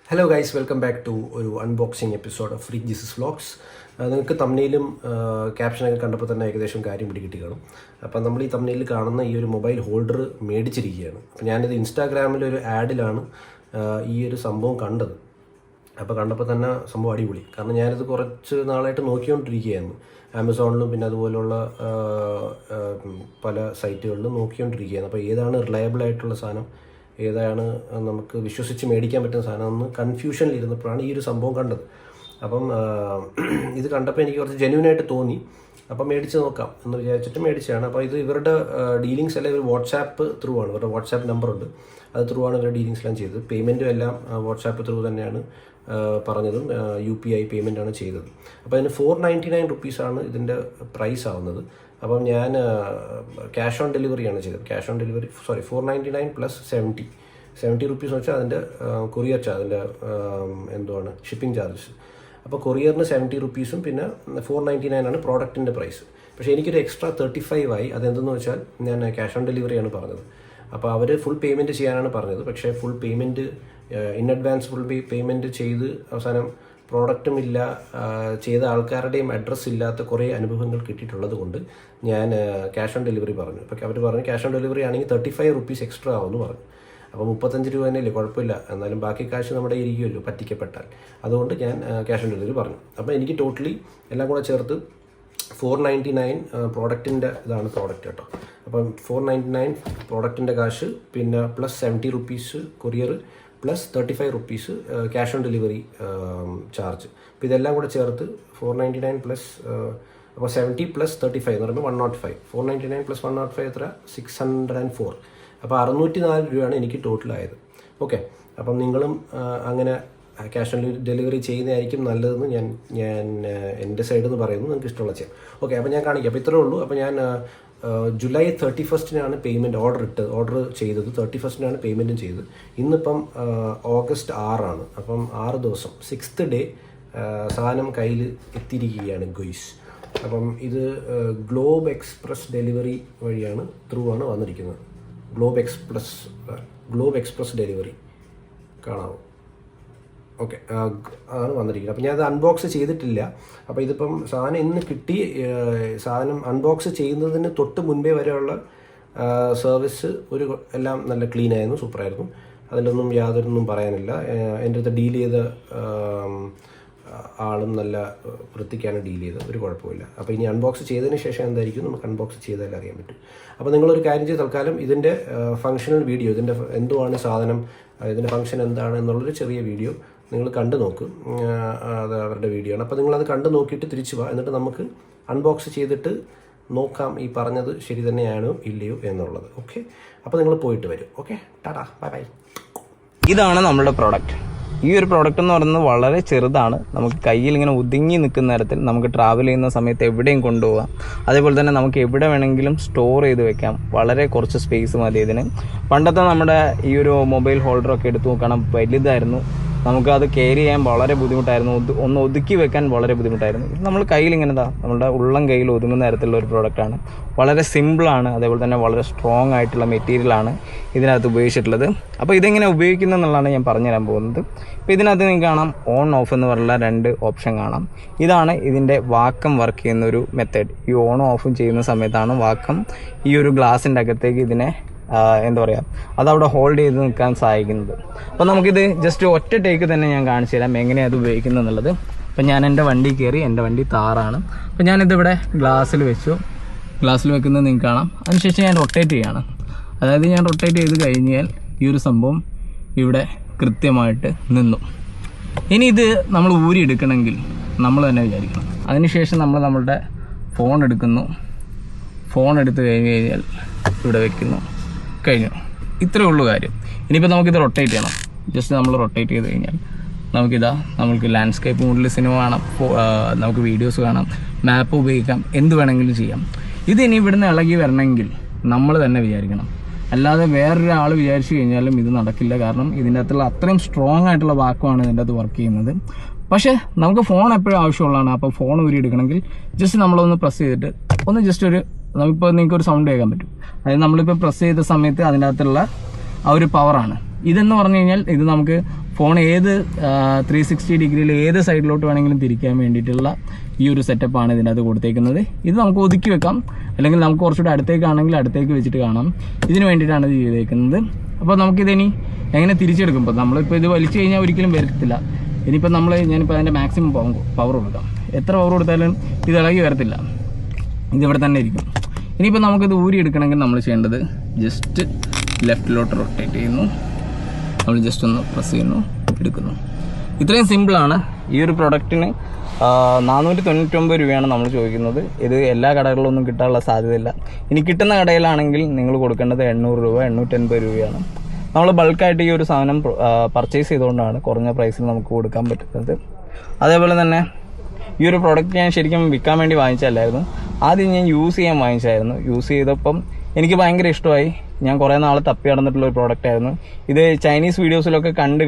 Hello guys, welcome back to ഒരു unboxing episode of free Jesus vlogs. നിങ്ങൾക്ക് തംബ്നെയിലും ക്യാപ്ഷനൊക്കെ കണ്ടപ്പോൾ തന്നെ ഏകദേശം കാര്യം പിടികിട്ടി കാണും. അപ്പം നമ്മൾ ഈ തംബ്നെയിലിൽ കാണുന്ന ഈ ഒരു മൊബൈൽ ഹോൾഡർ മേടിച്ചിരിക്കുകയാണ്. അപ്പം ഞാനിത് ഇൻസ്റ്റാഗ്രാമിലൊരു ആഡിലാണ് ഈ ഒരു സംഭവം കണ്ടത്. അപ്പോൾ കണ്ടപ്പോൾ തന്നെ സംഭവം അടിപൊളി. കാരണം ഞാനിത് കുറച്ച് നാളായിട്ട് നോക്കിക്കൊണ്ടിരിക്കുകയായിരുന്നു. ആമസോണിലും പിന്നെ അതുപോലുള്ള പല സൈറ്റുകളിലും നോക്കിക്കൊണ്ടിരിക്കുകയാണ്. അപ്പോൾ ഏതാണ് റിലയബിൾ ആയിട്ടുള്ള സാധനം, ഏതാണ് നമുക്ക് വിശ്വസിച്ച് മേടിക്കാൻ പറ്റുന്ന സാധനം എന്ന് കൺഫ്യൂഷനിലിരുന്നപ്പോഴാണ് ഈ ഒരു സംഭവം കണ്ടത്. അപ്പം ഇത് കണ്ടപ്പോൾ എനിക്ക് കുറച്ച് ജെന്യൂനായിട്ട് തോന്നി. അപ്പം മേടിച്ച് നോക്കാം എന്ന് വിചാരിച്ചിട്ട് മേടിച്ചതാണ്. അപ്പോൾ ഇത് ഇവരുടെ ഡീലിങ്സ് എല്ലാം ഇവർ വാട്സാപ്പ് ത്രൂ ആണ്, ഇവരുടെ വാട്സാപ്പ് നമ്പറുണ്ട്, അത് ത്രൂ ആണ് ഇവരുടെ ഡീലിങ്സ് എല്ലാം ചെയ്തത്. പേയ്മെൻറ്റും എല്ലാം വാട്സാപ്പ് ത്രൂ തന്നെയാണ് പറഞ്ഞതും. UPI പേയ്മെൻറ്റാണ് ചെയ്തത്. അപ്പോൾ അതിന് 499 റുപ്പീസാണ് ഇതിൻ്റെ പ്രൈസ് ആവുന്നത്. അപ്പം ഞാൻ ക്യാഷ് ഓൺ ഡെലിവറിയാണ് ചെയ്തത്. Cash on delivery 499 plus 70 rupees എന്ന് വെച്ചാൽ അതിൻ്റെ കൊറിയർ ചാർജ്, അതിൻ്റെ എന്തുവാണ് ഷിപ്പിംഗ് ചാർജസ്. അപ്പോൾ കൊറിയറിന് 70 റുപ്പീസും പിന്നെ 499 ആണ് പ്രോഡക്റ്റിൻ്റെ പ്രൈസ്. പക്ഷേ എനിക്കൊരു എക്സ്ട്രാ 35 ആയി. അതെന്തെന്ന് വെച്ചാൽ ഞാൻ ക്യാഷ് ഓൺ ഡെലിവറിയാണ് പറഞ്ഞത്. അപ്പോൾ അവർ ഫുൾ പേയ്മെൻറ്റ് ചെയ്യാനാണ് പറഞ്ഞത്. പക്ഷേ full payment in advance full payment ചെയ്ത് അവസാനം പ്രോഡക്റ്റും ഇല്ല, ചെയ്ത ആൾക്കാരുടെയും അഡ്രസ്സ് ഇല്ലാത്ത കുറേ അനുഭവങ്ങൾ കിട്ടിയിട്ടുള്ളത് കൊണ്ട് ഞാൻ ക്യാഷ് ഓൺ ഡെലിവറി പറഞ്ഞു. അപ്പോൾ അവർ പറഞ്ഞു ക്യാഷ് ഓൺ ഡെലിവറി ആണെങ്കിൽ 35 റുപ്പീസ് എക്സ്ട്രാ ആവുമെന്ന് പറഞ്ഞു. അപ്പോൾ 35 രൂപ തന്നെയല്ലേ, കുഴപ്പമില്ല, എന്നാലും ബാക്കി കാശ് നമ്മുടെ ഇരിക്കുമല്ലോ പറ്റിക്കപ്പെട്ടാൽ. അതുകൊണ്ട് ഞാൻ ക്യാഷ് ഓൺ ഡെലിവറി പറഞ്ഞു. അപ്പോൾ എനിക്ക് ടോട്ടലി എല്ലാം കൂടെ ചേർത്ത് 499 പ്രോഡക്റ്റിൻ്റെ ഇതാണ് പ്രോഡക്റ്റ് കേട്ടോ. അപ്പം 499 പ്രോഡക്റ്റിൻ്റെ കാശ്, പിന്നെ plus 70 rupees courier, plus 35 rupees cash on delivery charge. അപ്പോൾ ഇതെല്ലാം കൂടെ ചേർത്ത് 499 പ്ലസ് അപ്പോൾ 70 പ്ലസ് 35 എന്ന് പറയുമ്പോൾ 105. 499 പ്ലസ് 105 എത്ര? 604. അപ്പോൾ 604 രൂപയാണ് എനിക്ക് ടോട്ടലായത്. ഓക്കെ, അപ്പം നിങ്ങളും അങ്ങനെ ക്യാഷ് ഓൺ ഡെലിവറി ചെയ്യുന്നതായിരിക്കും നല്ലതെന്ന് ഞാൻ എൻ്റെ സൈഡിൽ നിന്ന് പറയുന്നു. നിങ്ങൾക്ക് ഇഷ്ടമുള്ള ചെയ്യാം. ഓക്കെ, അപ്പോൾ ഞാൻ കാണിക്കാം. അപ്പോൾ ഇത്രേ ഉള്ളൂ. അപ്പോൾ ഞാൻ ജൂലൈ 31 ഓർഡർ ചെയ്തത്. 31 പേയ്മെൻറ്റും ചെയ്തത്. ഇന്നിപ്പം ഓഗസ്റ്റ് 6 അപ്പം 6 ദിവസം 6th ഡേ സാധനം കയ്യിൽ എത്തിയിരിക്കുകയാണ് ഗോയ്സ്. അപ്പം ഇത് ഗ്ലോബ് എക്സ്പ്രസ് ഡെലിവറി വഴിയാണ്, ത്രൂ ആണ് വന്നിരിക്കുന്നത്. ഗ്ലോബ് എക്സ്പ്രസ് ഡെലിവറി കാണാമോ? ഓക്കെ, ആണ് വന്നിരിക്കുന്നത്. അപ്പം ഞാനത് അൺബോക്സ് ചെയ്തിട്ടില്ല. അപ്പോൾ ഇതിപ്പം സാധനം ഇന്ന് കിട്ടി. സാധനം അൺബോക്സ് ചെയ്യുന്നതിന് തൊട്ട് മുൻപേ വരെയുള്ള സർവീസ് എല്ലാം നല്ല ക്ലീൻ ആയിരുന്നു, സൂപ്പറായിരുന്നു. അതിലൊന്നും യാതൊരൊന്നും പറയാനില്ല. എൻ്റെ അടുത്ത് ഡീൽ ചെയ്ത ആളും നല്ല വൃത്തിക്കാണ് ഡീൽ ചെയ്തത്, ഒരു കുഴപ്പമില്ല. അപ്പോൾ ഇനി അൺബോക്സ് ചെയ്തതിന് ശേഷം എന്തായിരിക്കും നമുക്ക് അൺബോക്സ് ചെയ്താൽ അറിയാൻ പറ്റും. അപ്പോൾ നിങ്ങളൊരു കാര്യം ചെയ്ത് തൽക്കാലം ഇതിൻ്റെ ഫങ്ഷണൽ വീഡിയോ, ഇതിൻ്റെ എന്തുവാണ് സാധനം, ഇതിൻ്റെ ഫങ്ഷൻ എന്താണ് എന്നുള്ളൊരു ചെറിയ വീഡിയോ നിങ്ങൾ കണ്ടു നോക്കും. അത് അവരുടെ വീഡിയോ ആണ്. അപ്പോൾ നിങ്ങളത് കണ്ടു നോക്കിയിട്ട് തിരിച്ചു വാ, എന്നിട്ട് നമുക്ക് അൺബോക്സ് ചെയ്തിട്ട് നോക്കാം ഈ പറഞ്ഞത് ശരി തന്നെയാണോ ഇല്ലയോ എന്നുള്ളത്. ഓക്കെ, അപ്പോൾ നിങ്ങൾ പോയിട്ട് വരും. Okay, Tata, bye bye. ഇതാണ് നമ്മുടെ പ്രോഡക്റ്റ്. ഈ ഒരു പ്രോഡക്റ്റ് എന്ന് പറയുന്നത് വളരെ ചെറുതാണ്. നമുക്ക് കയ്യിൽ ഇങ്ങനെ ഒതുങ്ങി നിൽക്കുന്ന തരത്തിൽ നമുക്ക് ട്രാവൽ ചെയ്യുന്ന സമയത്ത് എവിടെയും കൊണ്ടുപോകാം. അതേപോലെ തന്നെ നമുക്ക് എവിടെ വേണമെങ്കിലും സ്റ്റോർ ചെയ്ത് വെക്കാം. വളരെ കുറച്ച് സ്പേസ് മതി ഇതിന്. പണ്ടത്തെ നമ്മുടെ ഈ ഒരു മൊബൈൽ ഹോൾഡറൊക്കെ എടുത്തു നോക്കണം, വലുതായിരുന്നു. നമുക്കത് ക്യാരി ചെയ്യാൻ വളരെ ബുദ്ധിമുട്ടായിരുന്നു. ഒന്ന് ഒതുക്കി വെക്കാൻ വളരെ ബുദ്ധിമുട്ടായിരുന്നു. ഇത് നമ്മൾ കയ്യിൽ ഇങ്ങനെ നമ്മുടെ ഉള്ളം കയ്യിൽ ഒതുങ്ങുന്ന തരത്തിലുള്ള ഒരു പ്രോഡക്റ്റാണ്. വളരെ സിമ്പിളാണ്. അതേപോലെ തന്നെ വളരെ സ്ട്രോങ് ആയിട്ടുള്ള മെറ്റീരിയലാണ് ഇതിനകത്ത് ഉപയോഗിച്ചിട്ടുള്ളത്. അപ്പോൾ ഇതെങ്ങനെ ഉപയോഗിക്കുന്നത് എന്നുള്ളതാണ് ഞാൻ പറഞ്ഞു തരാൻ പോകുന്നത്. അപ്പോൾ ഇതിനകത്ത് നിങ്ങൾക്ക് കാണാം ഓൺ ഓഫ് എന്ന് പറഞ്ഞുള്ള 2 ഓപ്ഷൻ കാണാം. ഇതാണ് ഇതിൻ്റെ വാക്കം വർക്ക് ചെയ്യുന്ന ഒരു മെത്തേഡ്. ഈ ഓണും ഓഫും ചെയ്യുന്ന സമയത്താണ് വാക്കം ഈ ഒരു ഗ്ലാസിൻ്റെ അകത്തേക്ക് ഇതിനെ എന്താ പറയുക, അതവിടെ ഹോൾഡ് ചെയ്ത് നിൽക്കാൻ സഹായിക്കുന്നത്. അപ്പോൾ നമുക്കിത് ജസ്റ്റ് ഒറ്റ ടേക്ക് തന്നെ ഞാൻ കാണിച്ചു തരാം എങ്ങനെയാണ് അത് ഉപയോഗിക്കുന്നത് എന്നുള്ളത്. അപ്പോൾ ഞാൻ എൻ്റെ വണ്ടി കയറി, എൻ്റെ വണ്ടി താറാണ്. അപ്പോൾ ഞാനിതിവിടെ ഗ്ലാസ്സിൽ വെക്കുന്നത് നിങ്ങൾക്ക് കാണാം. അതിനുശേഷം ഞാൻ റൊട്ടേറ്റ് ചെയ്യുകയാണ്. അതായത് ഞാൻ റൊട്ടേറ്റ് ചെയ്ത് കഴിഞ്ഞാൽ ഈ ഒരു സംഭവം ഇവിടെ കൃത്യമായിട്ട് നിന്നു. ഇനി ഇത് നമ്മൾ ഊരിയെടുക്കണമെങ്കിൽ നമ്മൾ തന്നെ വിചാരിക്കണം. അതിനുശേഷം നമ്മൾ നമ്മളുടെ ഫോൺ എടുക്കുന്നു. ഫോൺ എടുത്ത് കഴിഞ്ഞാൽ ഇവിടെ വെക്കുന്നു, കഴിഞ്ഞു. ഇത്രയേ ഉള്ളൂ കാര്യം. ഇനിയിപ്പോൾ നമുക്കിത് റൊട്ടേറ്റ് ചെയ്യണം. ജസ്റ്റ് നമ്മൾ റൊട്ടേറ്റ് ചെയ്ത് കഴിഞ്ഞാൽ നമുക്ക് ലാൻഡ്സ്കേപ്പ് മോഡിൽ സിനിമ കാണാം, നമുക്ക് വീഡിയോസ് കാണാം, മാപ്പ് ഉപയോഗിക്കാം, എന്ത് വേണമെങ്കിലും ചെയ്യാം. ഇതിനി ഇവിടുന്ന് ഇളകി വരണമെങ്കിൽ നമ്മൾ തന്നെ വിചാരിക്കണം. അല്ലാതെ വേറൊരാൾ വിചാരിച്ചു കഴിഞ്ഞാലും ഇത് നടക്കില്ല. കാരണം ഇതിൻ്റെ അകത്തുള്ള അത്രയും സ്ട്രോങ് ആയിട്ടുള്ള വാക്കുമാണ് ഇതിൻ്റെ അകത്ത് വർക്ക് ചെയ്യുന്നത്. പക്ഷേ നമുക്ക് ഫോൺ എപ്പോഴും ആവശ്യമുള്ളതാണ്. അപ്പോൾ ഫോൺ ഊരി എടുക്കണമെങ്കിൽ ജസ്റ്റ് നമ്മളൊന്ന് പ്രസ് ചെയ്തിട്ട് ഒന്ന് ജസ്റ്റ് ഇപ്പോൾ നിങ്ങൾക്ക് ഒരു സൗണ്ട് കേൾക്കാൻ പറ്റും. അതായത് നമ്മളിപ്പോൾ പ്രസ് ചെയ്ത സമയത്ത് അതിൻ്റെ അകത്തുള്ള ആ ഒരു പവറാണ് ഇതെന്ന് പറഞ്ഞു കഴിഞ്ഞാൽ ഇത് നമുക്ക് ഫോൺ ഏത് 360 ഡിഗ്രിയിൽ ഏത് സൈഡിലോട്ട് വേണമെങ്കിലും തിരിക്കാൻ വേണ്ടിയിട്ടുള്ള ഈ ഒരു സെറ്റപ്പാണ് ഇതിനകത്ത് കൊടുത്തേക്കുന്നത്. ഇത് നമുക്ക് ഒതുക്കി വെക്കാം, അല്ലെങ്കിൽ നമുക്ക് കുറച്ചുകൂടെ അടുത്തേക്കാണെങ്കിൽ അടുത്തേക്ക് വെച്ചിട്ട് കാണാം. ഇതിന് വേണ്ടിയിട്ടാണ് ഇത് ചെയ്തേക്കുന്നത്. അപ്പോൾ നമുക്കിതിനി എങ്ങനെ തിരിച്ചെടുക്കും? ഇപ്പോൾ നമ്മളിപ്പോൾ ഇത് വലിച്ചു കഴിഞ്ഞാൽ ഒരിക്കലും വരത്തില്ല. ഇനിയിപ്പോൾ ഞാനിപ്പോൾ അതിൻ്റെ മാക്സിമം പവർ കൊടുക്കാം. എത്ര പവർ കൊടുത്താലും ഇത് ഇളകി വരത്തില്ല, ഇതിവിടെ തന്നെ ഇരിക്കും. ഇനിയിപ്പോൾ നമുക്കിത് ഊരി എടുക്കണമെങ്കിൽ നമ്മൾ ചെയ്യേണ്ടത് ജസ്റ്റ് ലെഫ്റ്റിലോട്ട് റൊട്ടേറ്റ് ചെയ്യുന്നു, നമ്മൾ ജസ്റ്റ് ഒന്ന് പ്രസ് ചെയ്യുന്നു, എടുക്കുന്നു. ഇത്രയും സിമ്പിളാണ്. ഈ ഒരു പ്രൊഡക്റ്റിന് 499 രൂപയാണ് നമ്മൾ ചോദിക്കുന്നത്. ഇത് എല്ലാ കടകളിലൊന്നും കിട്ടാനുള്ള സാധ്യതയില്ല. ഇനി കിട്ടുന്ന കടയിലാണെങ്കിൽ നിങ്ങൾ കൊടുക്കേണ്ടത് 800 രൂപ 880 രൂപയാണ്. നമ്മൾ ബൾക്കായിട്ട് ഈ ഒരു സാധനം പർച്ചേസ് ചെയ്തുകൊണ്ടാണ് കുറഞ്ഞ പ്രൈസിൽ നമുക്ക് കൊടുക്കാൻ പറ്റുന്നത്. അതേപോലെ തന്നെ ഈ ഒരു പ്രോഡക്റ്റ് ഞാൻ ശരിക്കും വിൽക്കാൻ വേണ്ടി വാങ്ങിച്ചല്ലായിരുന്നു, ആദ്യം ഞാൻ യൂസ് ചെയ്യാൻ വാങ്ങിച്ചായിരുന്നു. യൂസ് ചെയ്തപ്പം എനിക്ക് ഭയങ്കര ഇഷ്ടമായി. ഞാൻ കുറേ നാൾ തപ്പി നടന്നിട്ടുള്ള ഒരു പ്രോഡക്റ്റ് ആയിരുന്നു ഇത്. ചൈനീസ് വീഡിയോസിലൊക്കെ കണ്ട്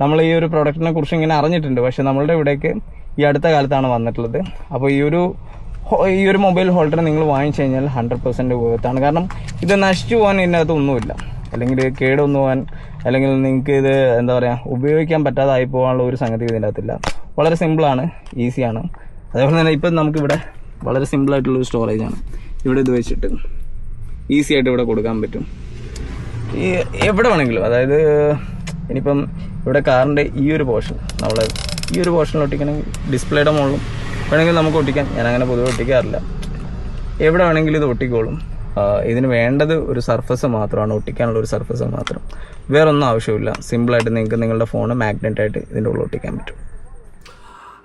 നമ്മൾ ഈ ഒരു പ്രോഡക്റ്റിനെ കുറിച്ച് ഇങ്ങനെ അറിഞ്ഞിട്ടുണ്ട്, പക്ഷെ നമ്മളുടെ ഇവിടേക്ക് ഈ അടുത്ത കാലത്താണ് വന്നിട്ടുള്ളത്. അപ്പോൾ ഈ ഒരു മൊബൈൽ ഹോൾഡർ നിങ്ങൾ വാങ്ങിച്ചു കഴിഞ്ഞാൽ 100% ഉപയോഗത്താണ്. കാരണം ഇത് നശിച്ചു പോകാൻ ഇതിനകത്ത് ഒന്നുമില്ല, അല്ലെങ്കിൽ കേടൊന്നു പോകാൻ, അല്ലെങ്കിൽ നിങ്ങൾക്ക് ഇത് എന്താ പറയുക ഉപയോഗിക്കാൻ പറ്റാതായി പോകാനുള്ള ഒരു സംഗതി ഇതിൻ്റെ അകത്തില്ല. വളരെ സിമ്പിളാണ്, ഈസിയാണ്. അതേപോലെ തന്നെ ഇപ്പം നമുക്കിവിടെ വളരെ സിമ്പിളായിട്ടുള്ളൊരു സ്റ്റോറേജാണ്. ഇവിടെ ഇത് വെച്ചിട്ട് ഈസി ആയിട്ട് ഇവിടെ കൊടുക്കാൻ പറ്റും, ഈ എവിടെ വേണമെങ്കിലും. അതായത് ഇനിയിപ്പം ഇവിടെ കാറിൻ്റെ ഈ ഒരു പോർഷൻ ഈ ഒരു പോർഷനിൽ ഒട്ടിക്കണമെങ്കിൽ ഡിസ്പ്ലേയുടെ മുകളിലും വേണമെങ്കിൽ നമുക്ക് ഒട്ടിക്കാൻ. ഞാനങ്ങനെ പൊതുവെ ഒട്ടിക്കാറില്ല, എവിടെ വേണമെങ്കിലും ഇത് ഒട്ടിക്കോളും. ഇതിന് വേണ്ടത് ഒരു സർഫസ് മാത്രമാണ്, ഒട്ടിക്കാനുള്ള ഒരു സർഫസ് മാത്രം, വേറെ ഒന്നും ആവശ്യമില്ല. സിമ്പിളായിട്ട് നിങ്ങൾക്ക് നിങ്ങളുടെ ഫോൺ മാഗ്നറ്റായിട്ട് ഇതിൻ്റെ ഉള്ളിൽ ഒട്ടിക്കാൻ പറ്റും.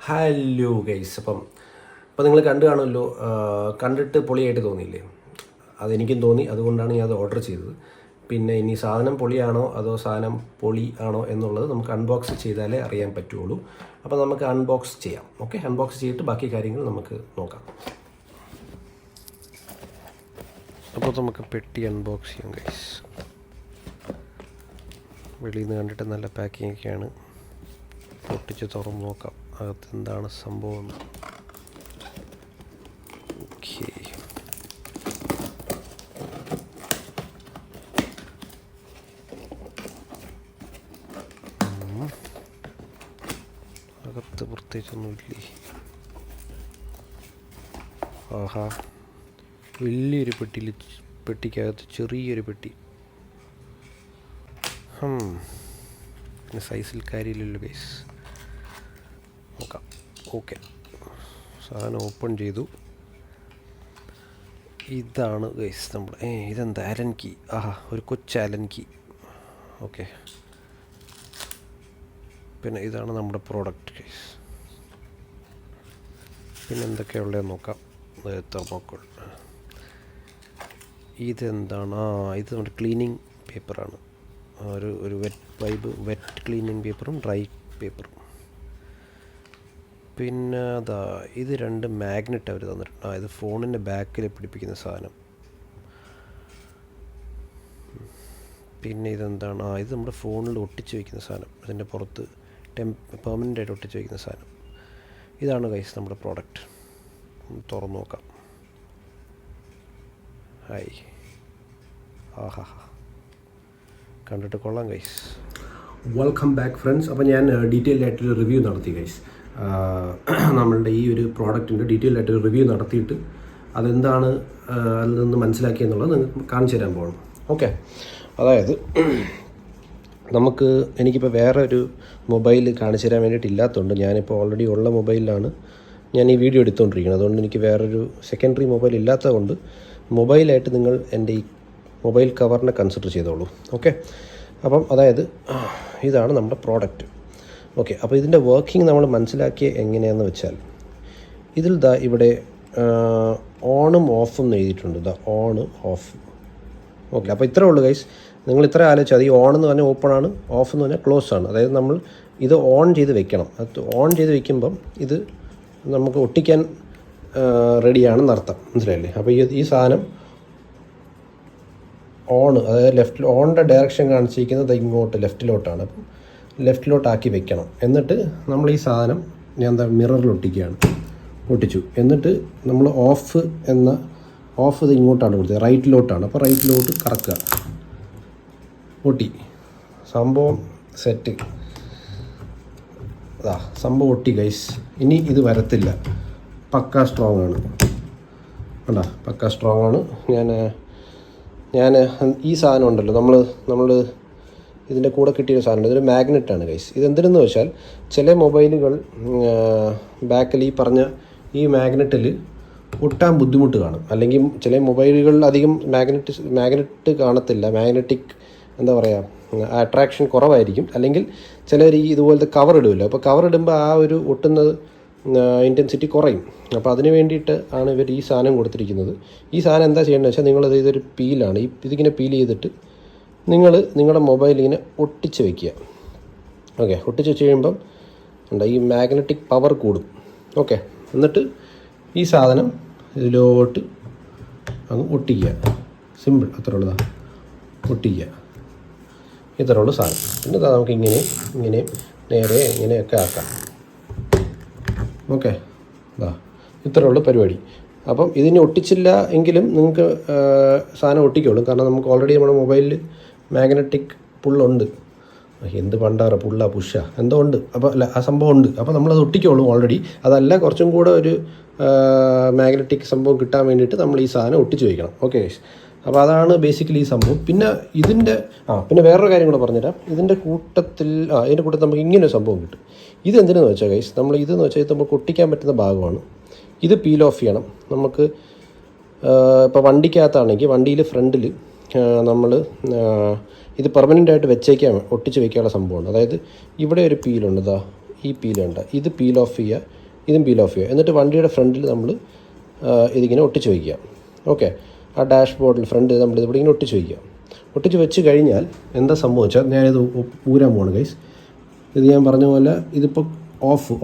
ഹലോ ഗൈസ്, അപ്പം നിങ്ങൾ കണ്ടു കാണുമല്ലോ, കണ്ടിട്ട് പൊളിയായിട്ട് തോന്നിയില്ലേ? അതെനിക്കും തോന്നി, അതുകൊണ്ടാണ് ഞാൻ അത് ഓർഡർ ചെയ്തത്. പിന്നെ ഇനി സാധനം പൊളിയാണോ അതോ സാധനം പൊളി ആണോ എന്നുള്ളത് നമുക്ക് അൺബോക്സ് ചെയ്താലേ അറിയാൻ പറ്റുള്ളൂ. അപ്പോൾ നമുക്ക് അൺബോക്സ് ചെയ്യാം. ഓക്കെ, അൺബോക്സ് ചെയ്തിട്ട് ബാക്കി കാര്യങ്ങൾ നമുക്ക് നോക്കാം. അപ്പോൾ നമുക്ക് പെട്ടി അൺബോക്സ് ചെയ്യാം ഗൈസ്. വെളിയിൽ നിന്ന് കണ്ടിട്ട് നല്ല പാക്കിംഗ് ഒക്കെയാണ്. പൊട്ടിച്ച് തുറന്ന് നോക്കാം അകത്ത് എന്താണ് സംഭവം. ഓക്കെ, അകത്ത് പ്രത്യേകിച്ചൊന്നുമില്ലേ. ആഹാ, വലിയൊരു പെട്ടിക്കകത്ത് ചെറിയൊരു പെട്ടി. പിന്നെ സൈസിൽ കാര്യമില്ലല്ലോ ഗൈസ്. നോക്കാം. ഓക്കെ, സാധനം ഓപ്പൺ ചെയ്തു. ഇതാണ് ഗൈസ് നമ്മൾ ഇതെന്താ അലൻ കീ. ആഹാ, ഒരു കൊച്ചു അലൻ കീ. ഓക്കെ, പിന്നെ ഇതാണ് നമ്മുടെ പ്രോഡക്റ്റ് ഗൈസ്. പിന്നെ എന്തൊക്കെയുള്ളതെന്ന് നോക്കാം. തെർമോക്കോൾ. ഇതെന്താണ്? ഇത് നമ്മുടെ ക്ലീനിങ് പേപ്പറാണ്. ഒരു വെറ്റ് ക്ലീനിങ് പേപ്പറും ഡ്രൈ പേപ്പറും. പിന്നെ ഇത് 2 മാഗ്നറ്റ് അവർ തന്നിട്ടുണ്ട്. ഇത് ഫോണിൻ്റെ ബാക്കിൽ പിടിപ്പിക്കുന്ന സാധനം. പിന്നെ ഇതെന്താണ്? ഇത് നമ്മുടെ ഫോണിൽ ഒട്ടിച്ച് വയ്ക്കുന്ന സാധനം. ഇതിൻ്റെ പുറത്ത് പെർമനൻ്റായിട്ട് ഒട്ടിച്ച് വയ്ക്കുന്ന സാധനം. ഇതാണ് ഗൈസ് നമ്മുടെ പ്രോഡക്റ്റ്. തുറന്നു നോക്കാം. ഹായ്, ആഹാ, കണ്ടിട്ട് കൊള്ളാം ഗൈസ്. Welcome back friends. അപ്പോൾ ഞാൻ ഡീറ്റെയിൽഡ് ആയിട്ടൊരു റിവ്യൂ നടത്തി ഗൈസ്. നമ്മളുടെ ഈ ഒരു പ്രോഡക്റ്റിൻ്റെ ഡീറ്റെയിൽഡ് ആയിട്ടൊരു റിവ്യൂ നടത്തിയിട്ട് അതെന്താണ് അതിൽ നിന്ന് മനസ്സിലാക്കിയെന്നുള്ളത് നിങ്ങൾക്ക് കാണിച്ചു തരാൻ പോകണം. ഓക്കെ, അതായത് എനിക്കിപ്പോൾ വേറെ ഒരു മൊബൈൽ കാണിച്ചു തരാൻ വേണ്ടിയിട്ടില്ലാത്തതുകൊണ്ട് ഞാനിപ്പോൾ ഓൾറെഡി ഉള്ള മൊബൈലിലാണ് ഞാൻ ഈ വീഡിയോ എടുത്തുകൊണ്ടിരിക്കുന്നത്. അതുകൊണ്ട് എനിക്ക് വേറൊരു സെക്കൻഡറി മൊബൈൽ ഇല്ലാത്തതുകൊണ്ട് മൊബൈലായിട്ട് നിങ്ങൾ എൻ്റെ ഈ മൊബൈൽ കവറിനെ കൺസിഡർ ചെയ്തോളൂ. ഓക്കെ, അപ്പം അതായത് ഇതാണ് നമ്മുടെ പ്രോഡക്റ്റ്. ഓക്കെ, അപ്പോൾ ഇതിൻ്റെ വർക്കിംഗ് നമ്മൾ മനസ്സിലാക്കിയ എങ്ങനെയാണെന്ന് വെച്ചാൽ ഇതിൽ ഇവിടെ ഓണും ഓഫും എഴുതിയിട്ടുണ്ട്. On of. ഓക്കെ, അപ്പോൾ ഇത്രേ ഉള്ളൂ ഗൈസ്. നിങ്ങൾ ഇത്ര ആലോചിച്ചാൽ മതി. ഈ ഓൺ എന്ന് പറഞ്ഞാൽ ഓപ്പൺ ആണ്, ഓഫ് എന്ന് പറഞ്ഞാൽ ക്ലോസ് ആണ്. അതായത് നമ്മൾ ഇത് ഓൺ ചെയ്ത് വെക്കണം. അത് ഓൺ ചെയ്ത് വെക്കുമ്പം ഇത് നമുക്ക് ഒട്ടിക്കാൻ റെഡിയാണെന്ന് അർത്ഥം, മനസ്സിലായില്ലേ? അപ്പോൾ ഈ സാധനം ഓണ്, അതായത് ഓണിൻ്റെ ഡയറക്ഷൻ കാണിച്ചിരിക്കുന്നത് ഇങ്ങോട്ട് ലെഫ്റ്റിലോട്ടാണ്. അപ്പം ലെഫ്റ്റിലോട്ടാക്കി വെക്കണം. എന്നിട്ട് നമ്മൾ ഈ സാധനം ഞാൻ മിററിൽ ഒട്ടിച്ചു. എന്നിട്ട് നമ്മൾ ഓഫ് ഇത് ഇങ്ങോട്ടാണ് കൊടുത്തത്, റൈറ്റിലോട്ടാണ്. അപ്പോൾ റൈറ്റിലോട്ട് കറക്കുക, ഒട്ടി. സംഭവം സെറ്റ്. അതാ സംഭവം ഒട്ടി ഗൈസ്. ഇനി ഇത് വരത്തില്ല, പക്ക സ്ട്രോങ് ആണ്. കണ്ടാ പക്ക സ്ട്രോങ് ആണ്. ഞാൻ ഈ സാധനം ഉണ്ടല്ലോ, നമ്മൾ ഇതിൻ്റെ കൂടെ കിട്ടിയൊരു സാധനമുണ്ട്. ഇതൊരു മാഗ്നറ്റാണ് ഗൈസ്. ഇതെന്തിനെന്ന് വെച്ചാൽ ചില മൊബൈലുകൾ ബാക്കിൽ ഈ പറഞ്ഞ ഈ മാഗ്നറ്റിൽ ഒട്ടാൻ ബുദ്ധിമുട്ട് കാണും. അല്ലെങ്കിൽ ചില മൊബൈലുകളിൽ അധികം മാഗ്നറ്റ് കാണത്തില്ല, മാഗ്നറ്റിക് എന്താ പറയുക അട്രാക്ഷൻ കുറവായിരിക്കും. അല്ലെങ്കിൽ ചിലർ ഈ ഇതുപോലത്തെ കവർ ഇടുമല്ലോ, അപ്പോൾ കവർ ഇടുമ്പോൾ ആ ഒരു ഒട്ടുന്നത് ഇൻറ്റൻസിറ്റി കുറയും. അപ്പോൾ അതിന് വേണ്ടിയിട്ട് ആണ് ഇവർ ഈ സാധനം കൊടുത്തിരിക്കുന്നത്. ഈ സാധനം എന്താ ചെയ്യേണ്ടതെന്ന് വെച്ചാൽ നിങ്ങളത് ഇതൊരു പീലാണ്. ഇതിങ്ങനെ പീൽ ചെയ്തിട്ട് നിങ്ങളുടെ മൊബൈൽ ഇങ്ങനെ ഒട്ടിച്ച് വയ്ക്കുക. ഓക്കെ, ഒട്ടിച്ച് വെച്ച് കഴിയുമ്പം ഉണ്ട് ഈ മാഗ്നറ്റിക് പവർ കൂടും. ഓക്കെ, എന്നിട്ട് ഈ സാധനം ഇതിലോട്ട് അങ്ങ് ഒട്ടിക്കുക. സിമ്പിൾ, അത്ര ഉള്ളതാണ്. ഒട്ടിക്കുക, ഇത്ര ഉള്ള സാധനം. പിന്നെ നമുക്ക് ഇങ്ങനെയും നേരെ ഇങ്ങനെയൊക്കെ ആക്കാം. ഓക്കെ, ഇത്ര ഉള്ള പരിപാടി. അപ്പം ഇതിന് ഒട്ടിച്ചില്ല എങ്കിലും നിങ്ങൾക്ക് സാധനം ഒട്ടിക്കോളും. കാരണം നമുക്ക് ഓൾറെഡി നമ്മുടെ മൊബൈലിൽ മാഗ്നറ്റിക് പുള്ളുണ്ട്. എന്ത് പണ്ടാറ പുള്ള പുഷ എന്തോ ഉണ്ട്. അപ്പോൾ അല്ല, ആ സംഭവം ഉണ്ട്. അപ്പോൾ നമ്മളത് ഒട്ടിക്കോളും ഓൾറെഡി. അതല്ല, കുറച്ചും കൂടെ ഒരു മാഗ്നറ്റിക് സംഭവം കിട്ടാൻ വേണ്ടിയിട്ട് നമ്മൾ ഈ സാധനം ഒട്ടിച്ച് വയ്ക്കണം. ഓക്കെ, അപ്പോൾ അതാണ് ബേസിക്കലി ഈ സംഭവം. പിന്നെ പിന്നെ വേറൊരു കാര്യം കൂടെ പറഞ്ഞുതരാം. ഇതിൻ്റെ കൂട്ടത്തിൽ നമുക്ക് ഇങ്ങനൊരു സംഭവം കിട്ടും. ഇത് എന്തിനെന്ന് വെച്ചാൽ ഗൈസ്, ഇതെന്ന് വെച്ചാൽ ഇത് നമുക്ക് ഒട്ടിക്കാൻ പറ്റുന്ന ഭാഗമാണ്. ഇത് പീൽ ഓഫ് ചെയ്യണം നമുക്ക്. ഇപ്പോൾ വണ്ടിക്കകത്താണെങ്കിൽ വണ്ടിയിൽ ഫ്രണ്ടിൽ നമ്മൾ ഇത് പെർമനൻ്റായിട്ട് ഒട്ടിച്ച് വയ്ക്കാനുള്ള സംഭവമാണ്. അതായത് ഇവിടെ ഒരു പീലുണ്ട്, ഈ പീലുണ്ട്. ഇത് പീൽ ഓഫ് ചെയ്യുക, ഇതും പീൽ ഓഫ് ചെയ്യുക. എന്നിട്ട് വണ്ടിയുടെ ഫ്രണ്ടിൽ നമ്മൾ ഇതിങ്ങനെ ഒട്ടിച്ച് വയ്ക്കുക. ഓക്കെ, ആ ഡാഷ് ബോർഡിൽ ഫ്രണ്ട് നമ്മൾ ഇവിടെ ഇങ്ങനെ ഒട്ടിച്ച് വയ്ക്കുക. ഒട്ടിച്ച് വെച്ച് കഴിഞ്ഞാൽ എന്താ സംഭവിച്ചാൽ ഞാനിത് ഊരാൻ പോവാണ് ഗൈസ്. ഇത് ഞാൻ പറഞ്ഞ പോലെ ഇതിപ്പോൾ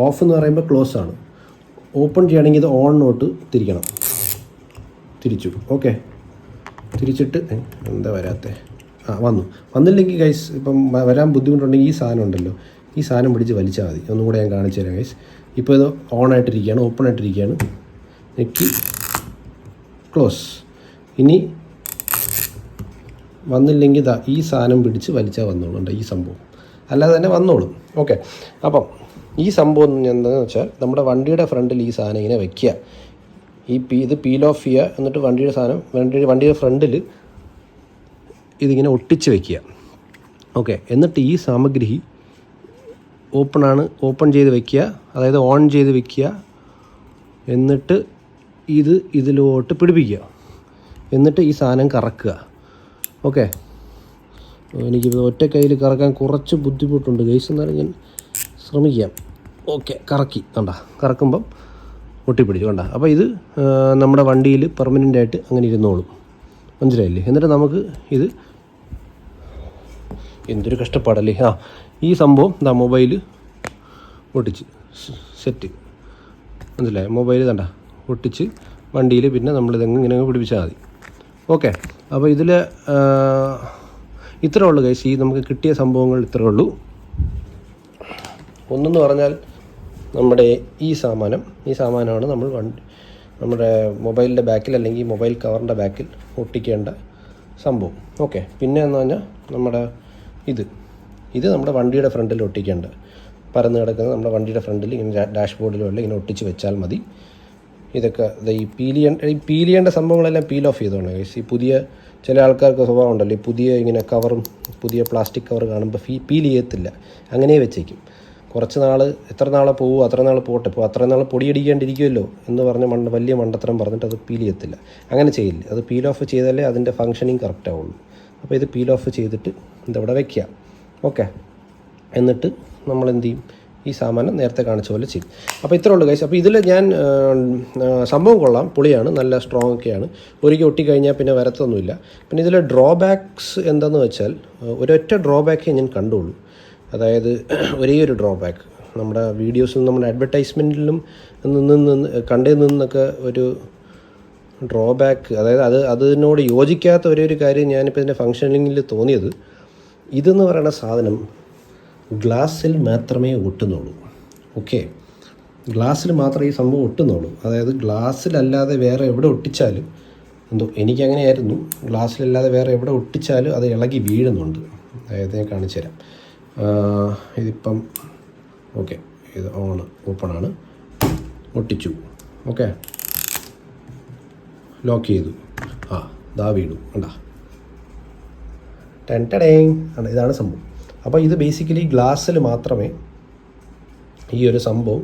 ഓഫ് എന്ന് പറയുമ്പോൾ ക്ലോസ് ആണ്. ഓപ്പൺ ചെയ്യുകയാണെങ്കിൽ ഇത് ഓണിലോട്ട് തിരിക്കണം. തിരിച്ചു. ഓക്കെ, തിരിച്ചിട്ട് എന്താ വരാത്തേ? വന്നില്ലെങ്കിൽ ഗൈസ്, ഇപ്പം വരാൻ ബുദ്ധിമുട്ടുണ്ടെങ്കിൽ ഈ സാധനം ഉണ്ടല്ലോ, ഈ സാധനം പിടിച്ച് വലിച്ചാൽ മതി. ഒന്നും കൂടെ ഞാൻ കാണിച്ചു തരാം ഗൈസ്. ഇപ്പോൾ ഇത് ഓണായിട്ടിരിക്കുകയാണ്, ഓപ്പൺ ആയിട്ടിരിക്കുകയാണ്. നെക്കി ക്ലോസ്. ഇനി വന്നില്ലെങ്കിൽ ഈ സാധനം പിടിച്ച് വലിച്ചാൽ വന്നോളും. ഈ സംഭവം അല്ലാതെ തന്നെ വന്നോളും. ഓക്കെ, അപ്പം ഈ സംഭവം എന്താണെന്ന് വെച്ചാൽ നമ്മുടെ വണ്ടിയുടെ ഫ്രണ്ടിൽ ഈ സാധനം ഇങ്ങനെ വയ്ക്കുക. ഇത് പീൽ ഓഫ് ചെയ്യുക. എന്നിട്ട് വണ്ടിയുടെ ഫ്രണ്ടിൽ ഇതിങ്ങനെ ഒട്ടിച്ച് വയ്ക്കുക. ഓക്കെ, എന്നിട്ട് ഈ സാമഗ്രി ഓപ്പൺ ചെയ്ത് വയ്ക്കുക, അതായത് ഓൺ ചെയ്ത് വയ്ക്കുക. എന്നിട്ട് ഇതിലോട്ട് പിടിപ്പിക്കുക. എന്നിട്ട് ഈ സാധനം കറക്കുക. ഓക്കെ, എനിക്കിപ്പോൾ ഒറ്റ കയ്യിൽ കറക്കാൻ കുറച്ച് ബുദ്ധിമുട്ടുണ്ട് ഗൈസ്, എന്നാലും ഞാൻ ശ്രമിക്കാം. ഓക്കെ, കറക്കുമ്പം ഒട്ടിപ്പിടിച്ചു. അപ്പോൾ ഇത് നമ്മുടെ വണ്ടിയിൽ പെർമനൻ്റായിട്ട് അങ്ങനെ ഇരുന്നോളും. മനസ്സിലായില്ലേ? എന്നിട്ട് നമുക്ക് ഇത് എന്തൊരു കഷ്ടപ്പാടല്ലേ. ഈ സംഭവം മൊബൈൽ ഒട്ടിച്ച് സെറ്റ്. മനസ്സിലായി? മൊബൈൽ ഒട്ടിച്ച് വണ്ടിയിൽ പിന്നെ നമ്മളിതെങ്ങനെ പിടിപ്പിച്ചാൽ മതി. ഓക്കെ, അപ്പോൾ ഇതിൽ ഇത്രേ ഉള്ളൂ ഗൈസ്. നമുക്ക് കിട്ടിയ സംഭവങ്ങൾ ഇത്രേ ഉള്ളൂ. ഒന്നെന്ന് പറഞ്ഞാൽ നമ്മുടെ ഈ സാമാനമാണ് നമ്മൾ നമ്മുടെ മൊബൈലിൻ്റെ ബാക്കിൽ അല്ലെങ്കിൽ മൊബൈൽ കവറിൻ്റെ ബാക്കിൽ ഒട്ടിക്കേണ്ട സംഭവം. ഓക്കെ, പിന്നെ എന്ന് പറഞ്ഞാൽ നമ്മുടെ ഇത് നമ്മുടെ വണ്ടിയുടെ ഫ്രണ്ടിൽ ഒട്ടിക്കേണ്ട, പരന്ന് കിടക്കുന്നത് നമ്മുടെ വണ്ടിയുടെ ഫ്രണ്ടിൽ ഇങ്ങനെ ഡാഷ് ബോർഡിലോ ഇങ്ങനെ ഒട്ടിച്ച് വെച്ചാൽ മതി. ഇതൊക്കെ ഈ പീൽ ചെയ്യേണ്ട സംഭവങ്ങളെല്ലാം പീൽ ഓഫ് ചെയ്തോണം ഗൈസ്. ഈ പുതിയ ചില ആൾക്കാർക്ക് സ്വഭാവം ഉണ്ടല്ലോ, ഈ പുതിയ ഇങ്ങനെ കവറും പുതിയ പ്ലാസ്റ്റിക് കവർ കാണുമ്പോൾ പീൽ ചെയ്യത്തില്ല, അങ്ങനെ വെച്ചേക്കും. കുറച്ച് നാൾ എത്ര നാളെ പോകുമോ അത്ര നാൾ പോട്ടെ, ഇപ്പോൾ അത്ര നാൾ പൊടിയടിക്കാണ്ടിരിക്കുമല്ലോ എന്ന് പറഞ്ഞ് വലിയ മണ്ടത്തരം പറഞ്ഞിട്ട് അത് പീൽ ചെയ്യത്തില്ല. അങ്ങനെ ചെയ്യില്ല. അത് പീൽ ഓഫ് ചെയ്താലേ അതിൻ്റെ ഫങ്ഷനിങ് കറക്റ്റ് ആവുള്ളൂ. അപ്പോൾ ഇത് പീൽ ഓഫ് ചെയ്തിട്ട് ഇതവിടെ വയ്ക്കുക. ഓക്കെ, എന്നിട്ട് നമ്മൾ എന്ത് ചെയ്യും, ഈ സാമാനം നേരത്തെ കാണിച്ച പോലെ ചെയ്യും. അപ്പോൾ ഇത്രേ ഉള്ളൂ ഗൈസ്. അപ്പോൾ ഇതിൽ ഞാൻ സംഭവം കൊള്ളാം, പൊളിയാണ്, നല്ല സ്ട്രോങ് ഒക്കെയാണ്. ഒരിക്കൽ ഒട്ടിക്കഴിഞ്ഞാൽ പിന്നെ വരത്തൊന്നുമില്ല. പിന്നെ ഇതിൽ ഡ്രോബാക്സ് എന്താണെന്ന് വെച്ചാൽ ഒരൊറ്റ ഡ്രോബാക്കേ ഞാൻ കണ്ടുള്ളൂ. അതായത് ഒരേ ഒരു ഡ്രോബാക്ക് നമ്മുടെ വീഡിയോസിലും നമ്മുടെ അഡ്വർടൈസ്മെൻറ്റിലും നിന്നൊക്കെ ഒരു ഡ്രോബാക്ക്, അതായത് അതിനോട് യോജിക്കാത്ത ഒരു കാര്യം ഞാനിപ്പോൾ ഇതിൻ്റെ ഫങ്ഷനിങ്ങിൽ തോന്നിയത്, ഇതെന്ന് പറയുന്ന സാധനം ഗ്ലാസ്സിൽ മാത്രമേ ഒട്ടുന്നുള്ളൂ. ഓക്കെ, ഗ്ലാസ്സിൽ മാത്രമേ ഈ സംഭവം ഒട്ടുന്നുള്ളൂ. അതായത് ഗ്ലാസ്സിലല്ലാതെ വേറെ എവിടെ ഒട്ടിച്ചാലും എനിക്കങ്ങനെയായിരുന്നു, ഗ്ലാസ്സിലല്ലാതെ വേറെ എവിടെ ഒട്ടിച്ചാലും അത് ഇളകി വീഴുന്നുണ്ട്. അതായത് ഞാൻ കാണിച്ചു തരാം. ഇതിപ്പം ഓക്കെ, ഇത് ഓപ്പണാണ്, ഒട്ടിച്ചു, ഓക്കെ, ലോക്ക് ചെയ്തു, ദാ വീണു, കണ്ടാ, ഇതാണ് സംഭവം. അപ്പോൾ ഇത് ബേസിക്കലി ഗ്ലാസ്സിൽ മാത്രമേ ഈ ഒരു സംഭവം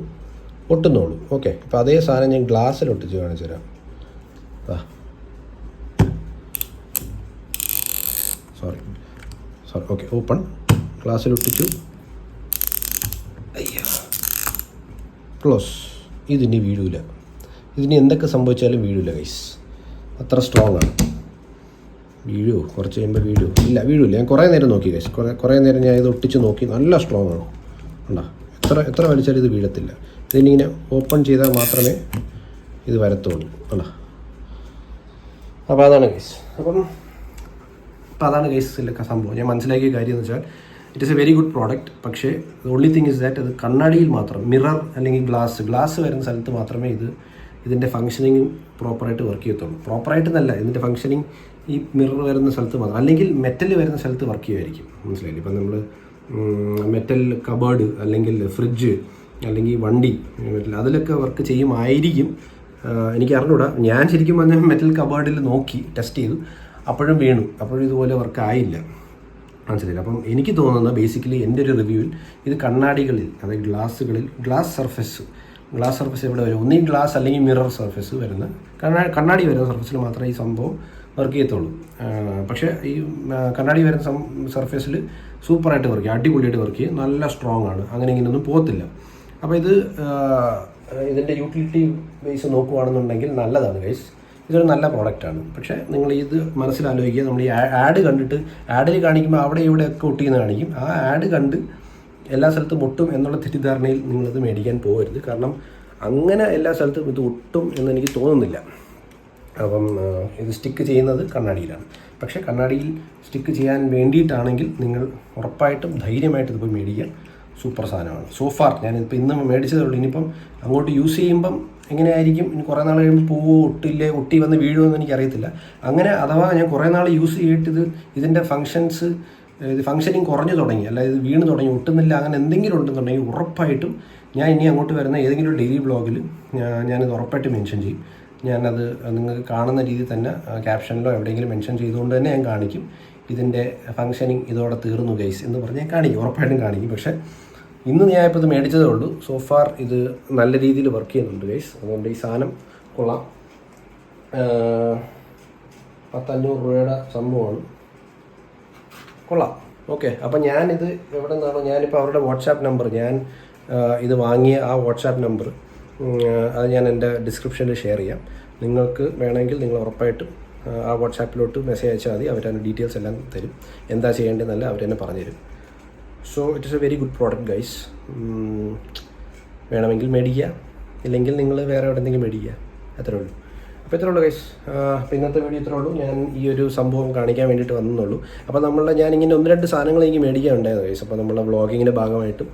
ഒട്ടുന്നുള്ളൂ. ഓക്കെ, അപ്പോൾ അതേ സാധനം ഞാൻ ഗ്ലാസ്സിൽ ഒട്ടിച്ച് കാണിച്ചു തരാം. സോറി ഓക്കെ, ഓപ്പൺ, ഗ്ലാസ്സിൽ ഒട്ടിച്ചു, ക്ലോസ്. ഇതിനി വീഴൂല, ഇതിന് എന്തൊക്കെ സംഭവിച്ചാലും വീഴൂല ഗൈസ്, അത്ര സ്ട്രോങ് ആണ്. വീഴുമോ? കുറച്ച് കഴിയുമ്പോൾ വീഴുമോ? ഇല്ല, വീഴൂല. ഞാൻ കുറേ നേരം നോക്കി ഗൈസ്, കുറേ നേരം ഞാൻ ഇത് ഒട്ടിച്ച് നോക്കി, നല്ല സ്ട്രോങ് ആണ്. കണ്ടോ, എത്ര വലിച്ചാലും ഇത് വീഴത്തില്ല. ഇതിനിങ്ങനെ ഓപ്പൺ ചെയ്താൽ മാത്രമേ ഇത് വരത്തുള്ളൂ. കണ്ടോ, അപ്പോൾ അതാണ് ഗൈസ്. അപ്പോൾ അതാണ് ഗൈസിലൊക്കെ സംഭവം. ഞാൻ മനസ്സിലാക്കിയ കാര്യം എന്ന് വെച്ചാൽ it is A very good product. പക്ഷേ ഓൺലി തിങ് ഇസ് ദാറ്റ് അത് കണ്ണാടിയിൽ മാത്രം, മിറർ അല്ലെങ്കിൽ ഗ്ലാസ് വരുന്ന സ്ഥലത്ത് മാത്രമേ ഇതിൻ്റെ ഫങ്ഷനിങ് പ്രോപ്പറായിട്ട് വർക്ക് ചെയ്യത്തുള്ളൂ. പ്രോപ്പറായിട്ട് എന്നല്ല, ഇതിൻ്റെ ഫങ്ഷനിങ് ഈ മിറർ വരുന്ന സ്ഥലത്ത് മാത്രം, അല്ലെങ്കിൽ മെറ്റൽ വരുന്ന സ്ഥലത്ത് വർക്ക് ചെയ്യുമായിരിക്കും. മനസ്സിലായില്ലേ? ഇപ്പം നമ്മൾ മെറ്റൽ കബേർഡ് അല്ലെങ്കിൽ ഫ്രിഡ്ജ് അല്ലെങ്കിൽ വണ്ടി മെറ്റൽ അതിലൊക്കെ വർക്ക് ചെയ്യുമായിരിക്കും. എനിക്ക് അറിഞ്ഞൂടാ. ഞാൻ ശരിക്കും പറഞ്ഞാൽ മെറ്റൽ കബേർഡിൽ നോക്കി ടെസ്റ്റ് ചെയ്തു, അപ്പോഴും വീണു, അപ്പോഴും ഇതുപോലെ വർക്ക് ആയില്ല. മനസ്സിലായില്ല? അപ്പം എനിക്ക് തോന്നുന്നത് ബേസിക്കലി എൻ്റെ ഒരു റിവ്യൂവിൽ ഇത് കണ്ണാടികളിൽ, അതായത് ഗ്ലാസ്സുകളിൽ, ഗ്ലാസ് സർഫസ് എവിടെ വരും? ഒന്നീ ഗ്ലാസ് അല്ലെങ്കിൽ മിറർ സർഫസ് വരുന്ന കണ്ണാടി വരുന്ന സർഫസിൽ മാത്രമേ ഈ സംഭവം വർക്ക് ചെയ്യത്തുള്ളൂ. പക്ഷേ ഈ കണ്ണാടി വരുന്ന സർഫേസിൽ സൂപ്പറായിട്ട് വർക്ക് ചെയ്യും, അടിപൊളിയായിട്ട് വർക്ക് ചെയ്യും, നല്ല സ്ട്രോങ് ആണ്, അങ്ങനെ ഇങ്ങനെയൊന്നും പോകത്തില്ല. അപ്പോൾ ഇതിൻ്റെ യൂട്ടിലിറ്റി ബേസ് നോക്കുകയാണെന്നുണ്ടെങ്കിൽ നല്ലതാണ് ഗൈസ്. ഇതൊരു നല്ല പ്രോഡക്റ്റാണ്. പക്ഷേ നിങ്ങൾ ഇത് മനസ്സിലാലോചിക്കുക, നമ്മൾ ഈ ആഡ് കണ്ടിട്ട്, ആഡിൽ കാണിക്കുമ്പോൾ അവിടെ ഇവിടെയൊക്കെ ഒട്ടിയെന്ന് കാണിക്കും. ആ ആഡ് കണ്ട് എല്ലാ സ്ഥലത്തും ഒട്ടും എന്നുള്ള തെറ്റിദ്ധാരണയിൽ നിങ്ങളിത് മേടിക്കാൻ പോകരുത്. കാരണം അങ്ങനെ എല്ലാ സ്ഥലത്തും ഇത് ഒട്ടും എന്നെനിക്ക് തോന്നുന്നില്ല. അപ്പം ഇത് സ്റ്റിക്ക് ചെയ്യുന്നത് കണ്ണാടിയിലാണ്. പക്ഷേ കണ്ണാടിയിൽ സ്റ്റിക്ക് ചെയ്യാൻ വേണ്ടിയിട്ടാണെങ്കിൽ നിങ്ങൾ ഉറപ്പായിട്ടും ധൈര്യമായിട്ട് ഇത് പോയി മേടിക്കാൻ സൂപ്പർ സാധനമാണ്. സോഫാർ ഞാനിപ്പോൾ ഇന്ന് മേടിച്ചതേ ഉള്ളൂ. ഇനിയിപ്പം അങ്ങോട്ട് യൂസ് ചെയ്യുമ്പം എങ്ങനെയായിരിക്കും, ഇനി കുറേ നാൾ കഴിയുമ്പോൾ പോവോ ഒട്ടി വന്ന് വീഴുമെന്ന് എനിക്കറിയത്തില്ല. അങ്ങനെ അഥവാ ഞാൻ കുറേ നാൾ യൂസ് ചെയ്തിട്ട് ഇതിൻ്റെ ഫങ്ഷനിങ് കുറഞ്ഞു തുടങ്ങി, അല്ല ഇത് വീണ് തുടങ്ങി, ഒട്ടുന്നില്ല, അങ്ങനെ എന്തെങ്കിലും ഉണ്ടെന്നുണ്ടെങ്കിൽ ഉറപ്പായിട്ടും ഞാൻ ഇനി അങ്ങോട്ട് വരുന്ന ഏതെങ്കിലും ഡെയിലി വ്ളോഗിൽ ഞാനിത് ഉറപ്പായിട്ടും മെൻഷൻ ചെയ്യും. ഞാനത് നിങ്ങൾക്ക് കാണുന്ന രീതിയിൽ തന്നെ ക്യാപ്ഷനിലോ എവിടെയെങ്കിലും മെൻഷൻ ചെയ്തുകൊണ്ട് തന്നെ ഞാൻ കാണിക്കും. ഇതിൻ്റെ ഫങ്ഷനിങ് ഇതോടെ തീർന്നു ഗൈസ് എന്ന് പറഞ്ഞ് ഞാൻ കാണിക്കും, ഉറപ്പായിട്ടും കാണിക്കും. പക്ഷേ ഇന്ന് ഞാനിപ്പോൾ ഇത് മേടിച്ചതേ ഉള്ളൂ. സോഫാർ ഇത് നല്ല രീതിയിൽ വർക്ക് ചെയ്യുന്നുണ്ട് ഗൈസ്. അതുകൊണ്ട് ഈ സാധനം കൊള്ളാം. 100-500 രൂപയുടെ സംഭവമാണ്, കൊള്ളാം. ഓക്കെ, അപ്പം ഞാനിത് എവിടെ നിന്നാണോ, ഞാനിപ്പോൾ അവരുടെ വാട്സാപ്പ് നമ്പർ, ഞാൻ ഇത് വാങ്ങിയ ആ വാട്സാപ്പ് നമ്പർ അത് ഞാൻ എൻ്റെ ഡിസ്ക്രിപ്ഷനിൽ ഷെയർ ചെയ്യാം. നിങ്ങൾക്ക് വേണമെങ്കിൽ നിങ്ങൾ ഉറപ്പായിട്ടും ആ വാട്സാപ്പിലോട്ട് മെസ്സേജ് അയച്ചാൽ മതി. അവരതിൻ്റെ ഡീറ്റെയിൽസ് എല്ലാം തരും, എന്താ ചെയ്യേണ്ടതെന്നല്ല അവർ തന്നെ പറഞ്ഞുതരും. So it is A very good product guys. വേണമെങ്കിൽ മേടിക്കുക, ഇല്ലെങ്കിൽ നിങ്ങൾ വേറെ എവിടെയെങ്കിലും മേടിക്കുക, അത്രേ ഉള്ളൂ. അപ്പോൾ ഇത്രേ ഉള്ളൂ ഗൈസ്. അപ്പോൾ ഇന്നത്തെ വീഡിയോ ഇത്രേ ഉള്ളൂ. ഞാൻ ഈ ഒരു സംഭവം കാണിക്കാൻ വേണ്ടിയിട്ട് വന്നുള്ളൂ. അപ്പോൾ ഞാനിങ്ങനെ 1-2 സാധനങ്ങൾ എനിക്ക് മേടിക്കാൻ ഉണ്ടായിരുന്നു ഗൈസ്. അപ്പോൾ നമ്മളെ വ്ളോഗിങ്ങിൻ്റെ ഭാഗമായിട്ടും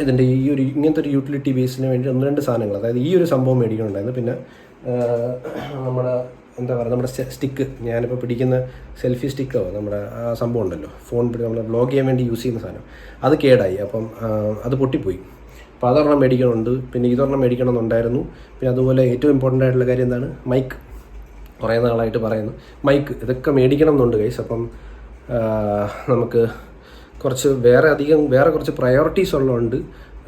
ഇതിൻ്റെ ഇങ്ങനത്തെ ഒരു യൂട്ടിലിറ്റി ബേസിന് വേണ്ടി 1-2 സാധനങ്ങൾ, അതായത് ഈ ഒരു സംഭവം മേടിക്കണുണ്ടായിരുന്നു. പിന്നെ നമ്മുടെ സ്റ്റിക്ക്, ഞാനിപ്പോൾ പിടിക്കുന്ന സെൽഫി സ്റ്റിക്കോ നമ്മുടെ ആ സംഭവം ഉണ്ടല്ലോ, നമ്മൾ വ്ളോഗ് ചെയ്യാൻ വേണ്ടി യൂസ് ചെയ്യുന്ന സാധനം, അത് കേടായി. അപ്പം അത് പൊട്ടിപ്പോയി. അപ്പോൾ അതൊരെണ്ണം മേടിക്കണമുണ്ട്. പിന്നെ ഇതൊരെണ്ണം മേടിക്കണമെന്നുണ്ടായിരുന്നു. പിന്നെ അതുപോലെ ഏറ്റവും ഇമ്പോർട്ടൻ്റ് ആയിട്ടുള്ള കാര്യം എന്താണ്, മൈക്ക്. കുറേ നാളായിട്ട് പറയുന്നു മൈക്ക്, ഇതൊക്കെ മേടിക്കണം എന്നുണ്ട് ഗൈസ്. അപ്പം നമുക്ക് വേറെ കുറച്ച് പ്രയോറിറ്റീസ് ഉള്ളതുകൊണ്ട്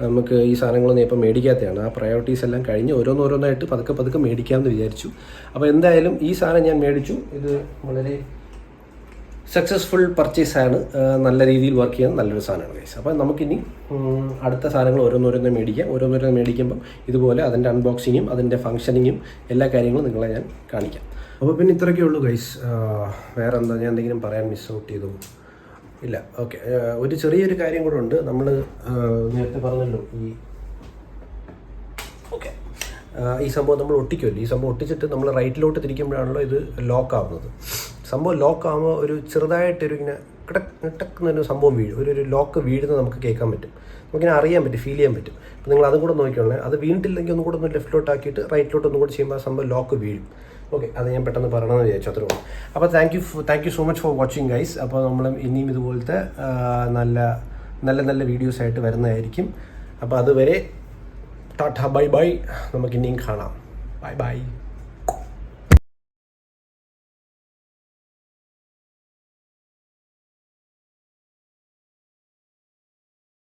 നമുക്ക് ഈ സാധനങ്ങളൊന്നും ഇപ്പം മേടിക്കാത്തതാണ്. ആ പ്രയോറിറ്റീസ് എല്ലാം കഴിഞ്ഞ് ഓരോന്നായിട്ട് പതുക്കെ മേടിക്കാമെന്ന് വിചാരിച്ചു. അപ്പോൾ എന്തായാലും ഈ സാധനം ഞാൻ മേടിച്ചു. ഇത് വളരെ സക്സസ്ഫുൾ പർച്ചേസാണ്. നല്ല രീതിയിൽ വർക്ക് ചെയ്യാൻ നല്ലൊരു സാധനമാണ് ഗൈസ്. അപ്പോൾ നമുക്കിനി അടുത്ത സാധനങ്ങൾ ഓരോന്നോരോന്ന് മേടിക്കുമ്പം ഇതുപോലെ അതിൻ്റെ അൺബോക്സിങ്ങും അതിൻ്റെ ഫങ്ഷനിങ്ങും എല്ലാ കാര്യങ്ങളും നിങ്ങളെ ഞാൻ കാണിക്കാം. അപ്പോൾ പിന്നെ ഇത്രയൊക്കെ ഉള്ളൂ ഗൈസ്. വേറെ എന്താ, ഞാൻ എന്തെങ്കിലും പറയാൻ മിസ് ഔട്ട് ചെയ്തു? ഇല്ല. ഓക്കെ, ഒരു ചെറിയൊരു കാര്യം കൂടെ ഉണ്ട്. നമ്മൾ നേരത്തെ പറഞ്ഞല്ലോ ഈ സംഭവം നമ്മൾ ഒട്ടിക്കുമല്ലോ. ഈ സംഭവം ഒട്ടിച്ചിട്ട് നമ്മൾ റൈറ്റിലോട്ട് തിരിക്കുമ്പോഴാണല്ലോ ഇത് ലോക്ക് ആവുന്നത്. സംഭവം ലോക്ക് ആകുമ്പോൾ ഒരു ചെറുതായിട്ടൊരു ഇങ്ങനെ കിടക്കുന്നൊരു സംഭവം വീഴും. ഒരു ലോക്ക് വീഴുന്നത് നമുക്ക് കേൾക്കാൻ പറ്റും, നമുക്കിങ്ങനെ അറിയാൻ പറ്റും, ഫീൽ ചെയ്യാൻ പറ്റും. അപ്പോൾ നിങ്ങൾ അതും കൂടെ നോക്കിക്കോളേ. അത് വീണിട്ടില്ലെങ്കിൽ ഒന്നും കൂടെ ഒന്ന് ലെഫ്റ്റിലോട്ട് ആക്കിയിട്ട് റൈറ്റിലോട്ട് ഒന്നും കൂടെ ചെയ്യുമ്പോൾ ആ സംഭവം ലോക്ക് വീഴും. ഓക്കെ, അത് ഞാൻ പെട്ടെന്ന് പറയണമെന്ന് വിചാരിച്ചു, അത്രേ ഉള്ളൂ. അപ്പോൾ thank you so much for watching guys. അപ്പോൾ നമ്മൾ ഇനിയും ഇതുപോലത്തെ നല്ല വീഡിയോസായിട്ട് വരുന്നതായിരിക്കും. അപ്പോൾ അതുവരെ ടാറ്റ ബൈ ബൈ, നമുക്ക് ഇനിയും കാണാം. Bye bye.